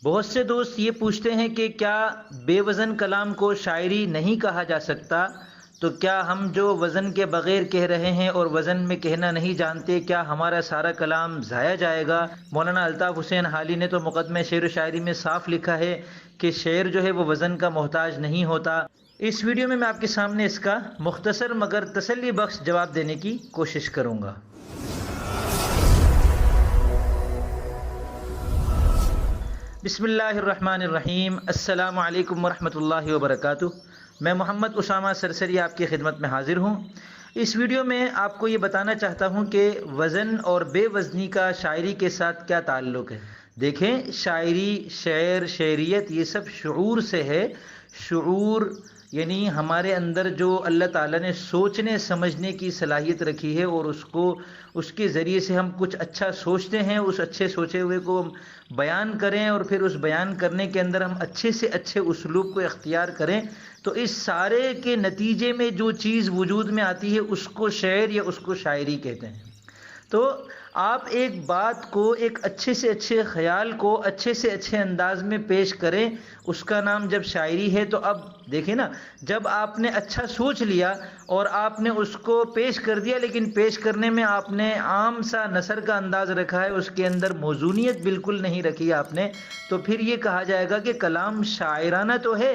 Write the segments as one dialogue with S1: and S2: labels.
S1: بہت سے دوست یہ پوچھتے ہیں کہ کیا بے وزن کلام کو شاعری نہیں کہا جا سکتا؟ تو کیا ہم جو وزن کے بغیر کہہ رہے ہیں اور وزن میں کہنا نہیں جانتے، کیا ہمارا سارا کلام ضائع جائے گا؟ مولانا الطاف حسین حالی نے تو مقدمہ شعر و شاعری میں صاف لکھا ہے کہ شعر جو ہے وہ وزن کا محتاج نہیں ہوتا۔ اس ویڈیو میں آپ کے سامنے اس کا مختصر مگر تسلی بخش جواب دینے کی کوشش کروں گا۔ بسم اللہ الرحمن الرحیم۔ السلام علیکم ورحمۃ اللہ وبرکاتہ۔ میں محمد اسامہ سرسری آپ کی خدمت میں حاضر ہوں۔ اس ویڈیو میں آپ کو یہ بتانا چاہتا ہوں کہ وزن اور بے وزنی کا شاعری کے ساتھ کیا تعلق ہے۔ دیکھیں، شاعری، شعر، شعریت یہ سب شعور سے ہے۔ شعور یعنی ہمارے اندر جو اللہ تعالیٰ نے سوچنے سمجھنے کی صلاحیت رکھی ہے، اور اس کے ذریعے سے ہم کچھ اچھا سوچتے ہیں، اس اچھے سوچے ہوئے کو ہم بیان کریں، اور پھر اس بیان کرنے کے اندر ہم اچھے سے اچھے اسلوب کو اختیار کریں، تو اس سارے کے نتیجے میں جو چیز وجود میں آتی ہے اس کو شعر یا اس کو شاعری کہتے ہیں۔ تو آپ ایک بات کو، ایک اچھے سے اچھے خیال کو اچھے سے اچھے انداز میں پیش کریں، اس کا نام جب شاعری ہے۔ تو اب دیکھیں نا، جب آپ نے اچھا سوچ لیا اور آپ نے اس کو پیش کر دیا، لیکن پیش کرنے میں آپ نے عام سا نثر کا انداز رکھا ہے، اس کے اندر موزونیت بالکل نہیں رکھی آپ نے، تو پھر یہ کہا جائے گا کہ کلام شاعرانہ تو ہے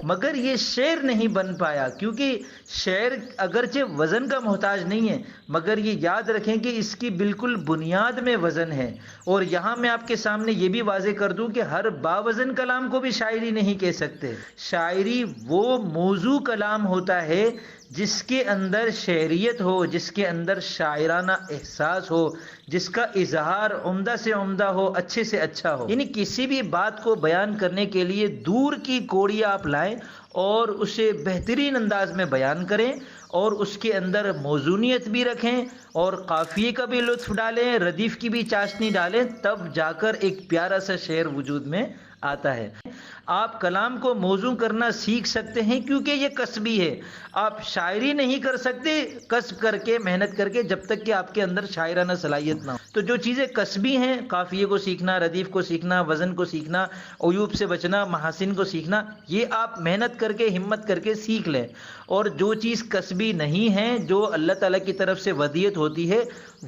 S1: مگر یہ شعر نہیں بن پایا، کیونکہ شعر اگرچہ وزن کا محتاج نہیں ہے، مگر یہ یاد رکھیں کہ اس کی بالکل بنیاد میں وزن ہے۔ اور یہاں میں آپ کے سامنے یہ بھی واضح کر دوں کہ ہر باوزن کلام کو بھی شاعری نہیں کہہ سکتے۔ شاعری وہ موضوع کلام ہوتا ہے جس کے اندر شعریت ہو، جس کے اندر شاعرانہ احساس ہو، جس کا اظہار عمدہ سے عمدہ ہو، اچھے سے اچھا ہو۔ یعنی کسی بھی بات کو بیان کرنے کے لیے دور کی کوڑی آپ لائیں اور اسے بہترین انداز میں بیان کریں، اور اس کے اندر موزونیت بھی رکھیں اور قافیے کا بھی لطف ڈالیں، ردیف کی بھی چاشنی ڈالیں، تب جا کر ایک پیارا سا شعر وجود میں آتا ہے۔ آپ کلام کو موزوں کرنا سیکھ سکتے ہیں کیونکہ یہ کسبی ہے۔ آپ شاعری نہیں کر سکتے کسب کر کے، محنت کر کے، جب تک کہ آپ کے اندر شاعرانہ صلاحیت نہ ہو۔ تو جو چیزیں کسبی ہیں، قافیے کو سیکھنا، ردیف کو سیکھنا، وزن کو سیکھنا، عیوب سے بچنا، محاسن کو سیکھنا، یہ آپ محنت کر کے، ہمت کر کے سیکھ لیں۔ اور جو چیز کسبی نہیں ہے، جو اللہ تعالیٰ کی طرف سے ودیعت ہوتی ہے،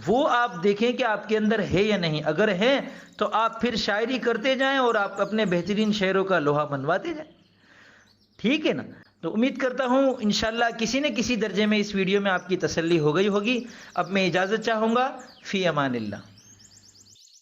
S1: وہ آپ دیکھیں کہ آپ کے اندر ہے یا نہیں۔ اگر ہے تو آپ پھر شاعری کرتے جائیں اور آپ اپنے بہترین شعروں کا لوہا بنواتے جائیں۔ ٹھیک ہے نا؟ تو امید کرتا ہوں انشاءاللہ کسی نہ کسی درجے میں اس ویڈیو میں آپ کی تسلی ہو گئی ہوگی۔ اب میں اجازت چاہوں گا، فی امان اللہ۔